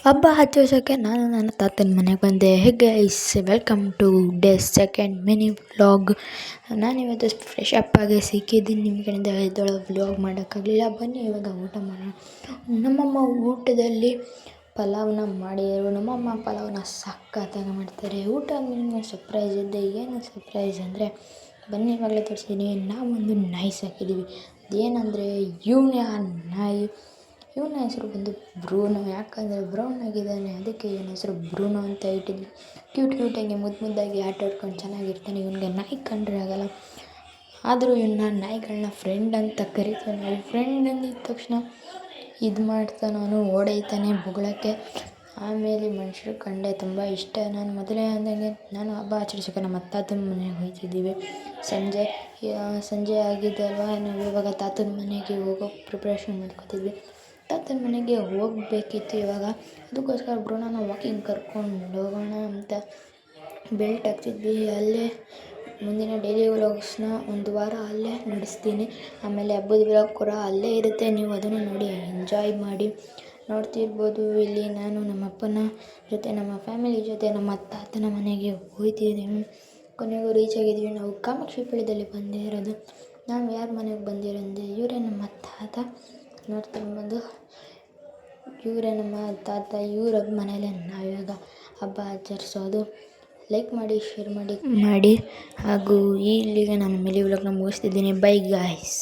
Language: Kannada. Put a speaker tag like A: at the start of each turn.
A: ಹಬ್ಬ ಆಚರಿಸೋಕ್ಕೆ ನಾನು ನನ್ನ ತಾತನ ಮನೆಗೆ ಬಂದೆ. Hey guys, welcome to day second mini vlog. ನಾನಿವತ್ತು ಫ್ರೆಶ್ ಅಪ್ ಆಗಿ ಸಿಕ್ಕಿದ್ದೀನಿ. ನಿಮ್ಮ ಕಡೆಯಿಂದ ವ್ಲಾಗ್ ಮಾಡೋಕ್ಕಾಗಲಿಲ್ಲ. ಬನ್ನಿ ಇವಾಗ ಊಟ ಮಾಡೋಣ. ನಮ್ಮಮ್ಮ ಊಟದಲ್ಲಿ ಪಲಾವ್ನ ಮಾಡಿದರು. ನಮ್ಮಮ್ಮ ಪಲಾವ್ನ ಸಖತ್ತಾಗಿ ಮಾಡ್ತಾರೆ. ಊಟ ನಿಮಗೆ ಸರ್ಪ್ರೈಸ್ ಇದ್ದೆ. ಏನು ಸರ್ಪ್ರೈಸ್ ಅಂದರೆ ಬನ್ನಿ ಇವಾಗಲೇ ತೋರಿಸಿದ್ದೀನಿ. ನಾವೊಂದು ನಾಯಿ ಸಾಕಿದ್ದೀವಿ. ಅದೇನೆಂದರೆ ಇವನೇ ಆ ನಾಯಿ. ಇವನ ಹೆಸರು ಬಂದು ಬ್ರೂನೋ. ಯಾಕಂದರೆ ಬ್ರೌನ್ ಆಗಿದ್ದಾನೆ, ಅದಕ್ಕೆ ಇವನ ಹೆಸರು ಬ್ರೂನೋ ಅಂತ ಇಟ್ಟಿದ್ವಿ. ಕ್ಯೂಟಾಗಿ ಮುದ್ದಾಗಿ ಆಟ ಆಡ್ಕೊಂಡು ಚೆನ್ನಾಗಿರ್ತಾನೆ. ಇವನಿಗೆ ನಾಯಿ ಕಂಡ್ರೆ ಆಗಲ್ಲ, ಆದರೂ ಇವನ್ನ ನಾಯಿಗಳನ್ನ ಫ್ರೆಂಡ್ ಅಂತ ಕರಿತಾನೆ. ನಾವು ಫ್ರೆಂಡ್ ಅಂದಿದ ತಕ್ಷಣ ಇದು ಮಾಡ್ತಾನೆ, ಅವನು ಓಡೈತಾನೆ ಬೊಗಳಕ್ಕೆ. ಆಮೇಲೆ ಮನುಷ್ಯರು ಕಂಡೆ ತುಂಬ ಇಷ್ಟ. ನಾನು ಮೊದಲೇ ಅಂದಂಗೆ ನಾನು ಹಬ್ಬ ಆಚರಿಸೋಕೆ ನಮ್ಮ ತಾತನ ಮನೆಗೆ ಹೋಗ್ತಿದ್ದೀವಿ. ಸಂಜೆ ಆಗಿದೆ ಅಲ್ವಾ, ನಾವು ಇವಾಗ ತಾತನ ಮನೆಗೆ ಹೋಗೋ ಪ್ರಿಪ್ರೇಷನ್ ಮಾಡ್ಕೊತಿದ್ವಿ. ತಾತನ ಮನೆಗೆ ಹೋಗಬೇಕಿತ್ತು ಇವಾಗ. ಅದಕ್ಕೋಸ್ಕರ ಬ್ರೂನೋನ ವಾಕಿಂಗ್ ಕರ್ಕೊಂಡು ಹೋಗೋಣ ಅಂತ ಬೆಲ್ಟ್ ಹಾಕ್ತಿದ್ವಿ. ಅಲ್ಲೇ ಮುಂದಿನ ಡೈಲಿ ವ್ಲಾಗ್ಸ್ನ ಒಂದು ವಾರ ಅಲ್ಲೇ ನಡೆಸ್ತೀನಿ. ಆಮೇಲೆ ಹಬ್ಬದ ವ್ಲಾಗ್ ಕೂಡ ಅಲ್ಲೇ ಇರುತ್ತೆ. ನೀವು ಅದನ್ನು ನೋಡಿ ಎಂಜಾಯ್ ಮಾಡಿ. ನೋಡ್ತಿರ್ಬೋದು, ಇಲ್ಲಿ ನಾನು ನಮ್ಮ ಅಪ್ಪನ ಜೊತೆ, ನಮ್ಮ ಫ್ಯಾಮಿಲಿ ಜೊತೆ ನಮ್ಮ ತಾತನ ಮನೆಗೆ ಹೋಗ್ತಿದ್ದೀವಿ. ಕೊನೆಗೂ ರೀಚ್ ಆಗಿದ್ದೀವಿ. ನಾವು ಕಾಮಾಕ್ಷಿಪಾಳ್ಯದಲ್ಲಿ ಬಂದಿರೋದು. ನಾವು ಯಾರ ಮನೆಗೆ ಬಂದಿರೋಂದ್ರೆ ಇವರೇ ನಮ್ಮ ತಾತ. ನೋಡ್ತಿರ್ಬೋದು, ಇವರೇ ನಮ್ಮ ತಾತ. ಇವರ ಮನೇಲೆ ನಾವಿವಾಗ ಹಬ್ಬ ಆಚರಿಸೋದು. ಲೈಕ್ ಮಾಡಿ, ಶೇರ್ ಮಾಡಿ ಹಾಗೂ ಇಲ್ಲಿಗೆ ನಾನು ಮಿನಿ ವ್ಲಾಗ್ನ ಮುಗಿಸ್ತಿದ್ದೀನಿ. By guys.